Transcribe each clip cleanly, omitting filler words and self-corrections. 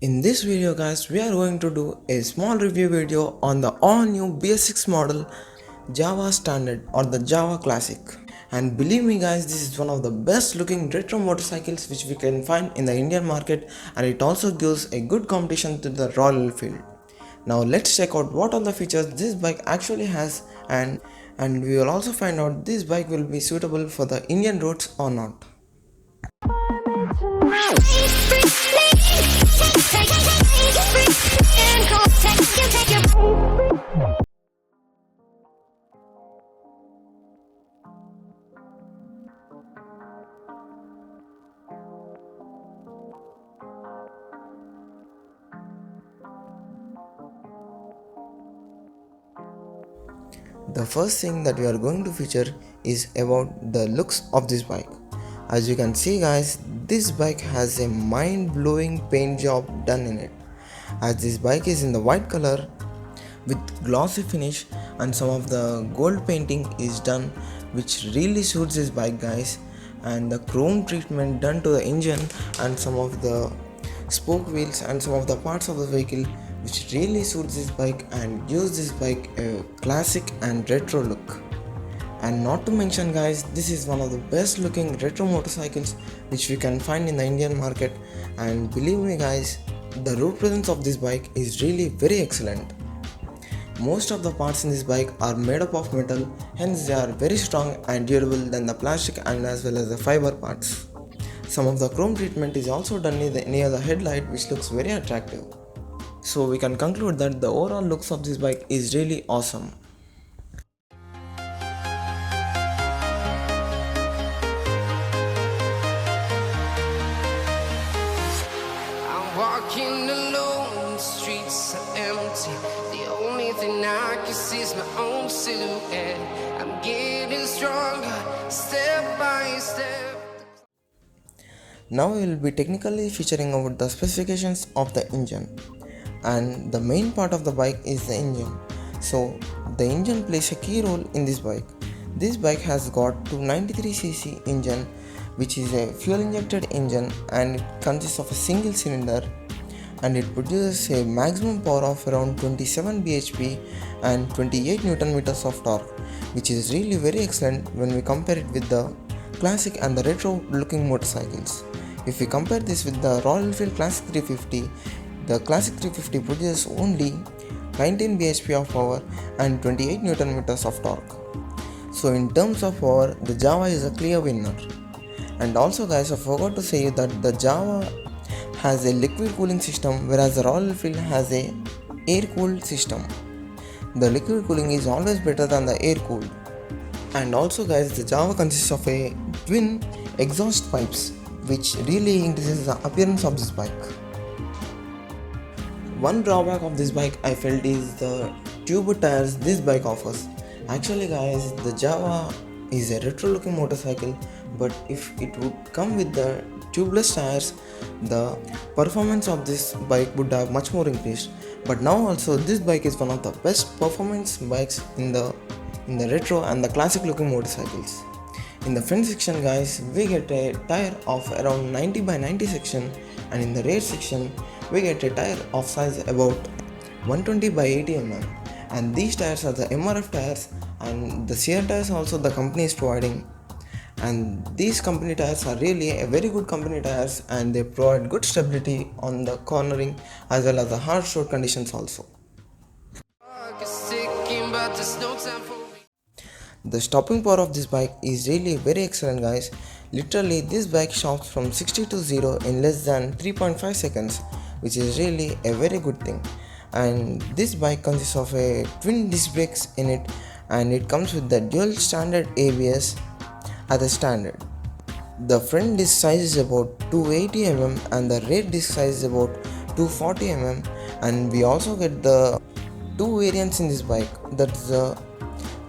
In this video guys, we are going to do a small review video on the all new BS-6 model Java Standard or the Java Classic. And believe me guys, this is one of the best looking retro motorcycles which we can find in the Indian market, and it also gives a good competition to the Royal Enfield. Now let's check out what all the features this bike actually has, and we will also find out this bike will be suitable for the Indian roads or not. The first thing that we are going to feature is about the looks of this bike. As you can see guys, this bike has a mind-blowing paint job done in it. As this bike is in the white color with glossy finish, and some of the gold painting is done which really suits this bike guys, and the chrome treatment done to the engine and some of the spoke wheels and some of the parts of the vehicle which really suits this bike and gives this bike a classic and retro look. And not to mention guys, this is one of the best looking retro motorcycles which we can find in the Indian market, and believe me guys, the road presence of this bike is really very excellent. Most of the parts in this bike are made up of metal, hence they are very strong and durable than the plastic and as well as the fiber parts. Some of the chrome treatment is also done near the headlight, which looks very attractive. So we can conclude that the overall looks of this bike is really awesome. I'm walking alone, the streets are empty. The only thing I can see is my own silhouette. I'm getting stronger, step by step. Now we will be technically featuring about the specifications of the engine, and the main part of the bike is the engine. So the engine plays a key role in this bike. This bike has got 293cc engine, which is a fuel injected engine, and it consists of a single cylinder, and it produces a maximum power of around 27 bhp and 28 Newton meters of torque, which is really very excellent when we compare it with the classic and the retro looking motorcycles. If we compare this with the Royal Enfield Classic 350, the Classic 350 produces only 19 bhp of power and 28 Newton meters of torque. So in terms of power, the Java is a clear winner. And also guys, I forgot to say that the Java has a liquid cooling system, whereas the Royal Enfield has a air cooled system. The liquid cooling is always better than the air cooled. And also guys, the Java consists of a twin exhaust pipes, which really increases the appearance of this bike. One drawback of this bike I felt is the tube tires this bike offers. Actually guys, the Java is a retro looking motorcycle, but if it would come with the tubeless tires, the performance of this bike would have much more increased. But now also this bike is one of the best performance bikes in the retro and the classic looking motorcycles. In the front section guys, we get a tire of around 90 by 90 section, and in the rear section we get a tire of size about 120 by 80 mm, and these tires are the MRF tires, and the CR tires also the company is providing, and these company tires are really a very good company tires, and they provide good stability on the cornering as well as the harsh road conditions also. The stopping power of this bike is really very excellent guys. Literally this bike stops from 60 to 0 in less than 3.5 seconds, which is really a very good thing. And this bike consists of a twin disc brakes in it, and it comes with the dual standard ABS as a standard. The front disc size is about 280 mm and the rear disc size is about 240 mm, and we also get the two variants in this bike, that's the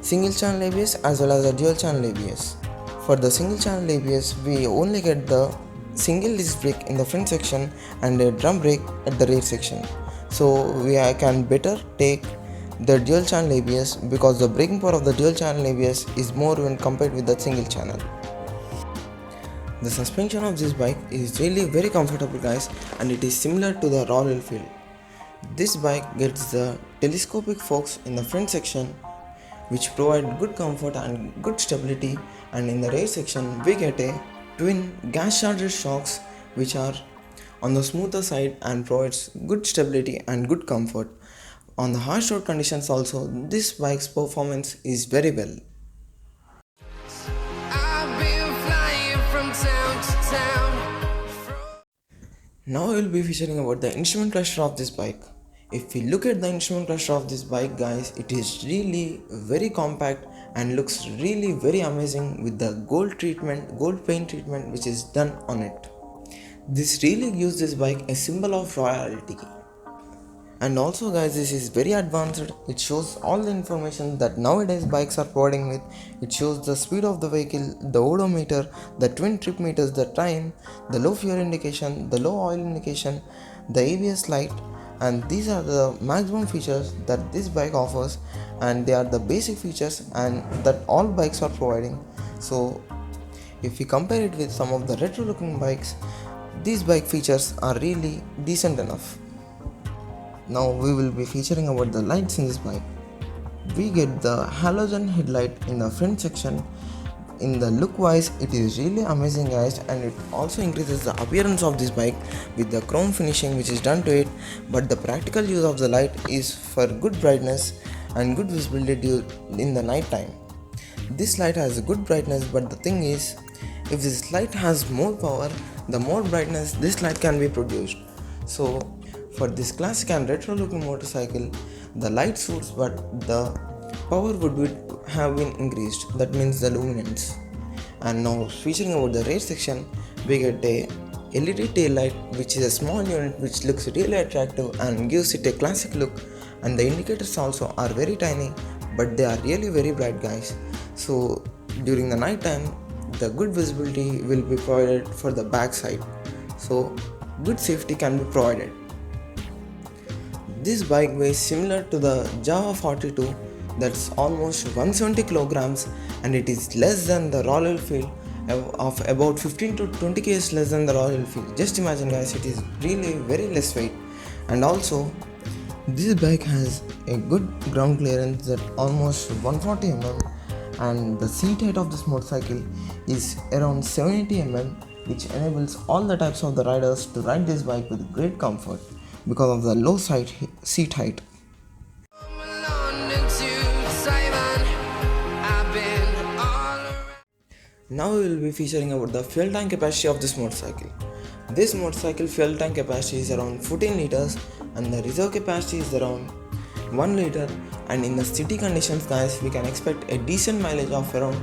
single channel ABS as well as a dual channel ABS. For the single channel ABS, we only get the single disc brake in the front section and a drum brake at the rear section. So we can better take the dual channel ABS because the braking power of the dual channel ABS is more when compared with the single channel. The suspension of this bike is really very comfortable guys, and it is similar to the Royal Enfield. This bike gets the telescopic forks in the front section which provide good comfort and good stability, and in the rear section we get a twin gas charged shocks which are on the smoother side and provides good stability and good comfort. On the harsh road conditions also, this bike's performance is very well. I've been flying from town to town. Now I will be featuring about the instrument cluster of this bike. If we look at the instrument cluster of this bike guys, it is really very compact and looks really very amazing with the gold paint treatment which is done on it. This really gives this bike a symbol of royalty. And also guys, this is very advanced. It shows all the information that nowadays bikes are providing with. It shows the speed of the vehicle, the odometer, the twin trip meters, the time, the low fuel indication, the low oil indication, the ABS light, and these are the maximum features that this bike offers, and they are the basic features and that all bikes are providing. So if we compare it with some of the retro looking bikes, these bike features are really decent enough. Now we will be featuring about the lights in this bike. We get the halogen headlight in the front section. In the look wise, it is really amazing guys, and it also increases the appearance of this bike with the chrome finishing which is done to it. But the practical use of the light is for good brightness and good visibility in the night time. This light has good brightness, but the thing is, if this light has more power, the more brightness this light can be produced. So for this classic and retro looking motorcycle, the light suits, but the power have been increased, that means the luminance. And now featuring about the rear section, we get a LED tail light which is a small unit which looks really attractive and gives it a classic look, and the indicators also are very tiny but they are really very bright guys. So during the night time, the good visibility will be provided for the back side, so good safety can be provided. This bike weighs similar to the Jawa 42, that's almost 170 kilograms, and it is less than the Royal Enfield of about 15 to 20 kg less than the Royal Enfield. Just imagine guys, it is really very less weight. And also this bike has a good ground clearance at almost 140 mm, and the seat height of this motorcycle is around 780 mm, which enables all the types of the riders to ride this bike with great comfort because of the low seat height. Now we will be featuring about the fuel tank capacity of this motorcycle. This motorcycle fuel tank capacity is around 14 liters and the reserve capacity is around 1 liter, and in the city conditions guys, we can expect a decent mileage of around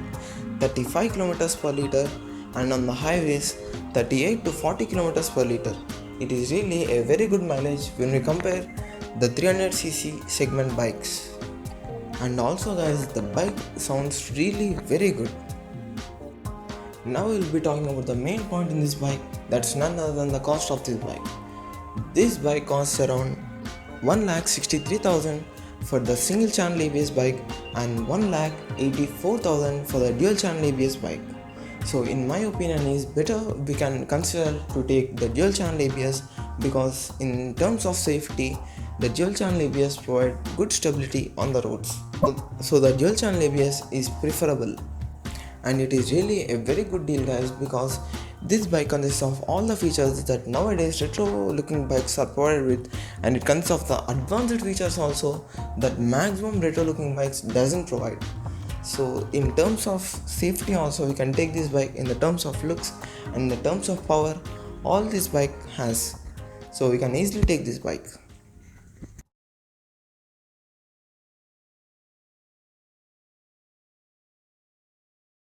35 km per liter, and on the highways 38 to 40 km per liter. It is really a very good mileage when we compare the 300cc segment bikes. And also guys, the bike sounds really very good. Now we will be talking about the main point in this bike, that's none other than the cost of this bike. This bike costs around 1,63,000 for the single channel ABS bike and 1,84,000 for the dual channel ABS bike. So in my opinion is better we can consider to take the dual channel ABS, because in terms of safety the dual channel ABS provide good stability on the roads. So the dual channel ABS is preferable, and it is really a very good deal guys, because this bike consists of all the features that nowadays retro looking bikes are provided with, and it consists of the advanced features also that maximum retro looking bikes doesn't provide. So in terms of safety also we can take this bike, in the terms of looks and in the terms of power, all this bike has, so we can easily take this bike.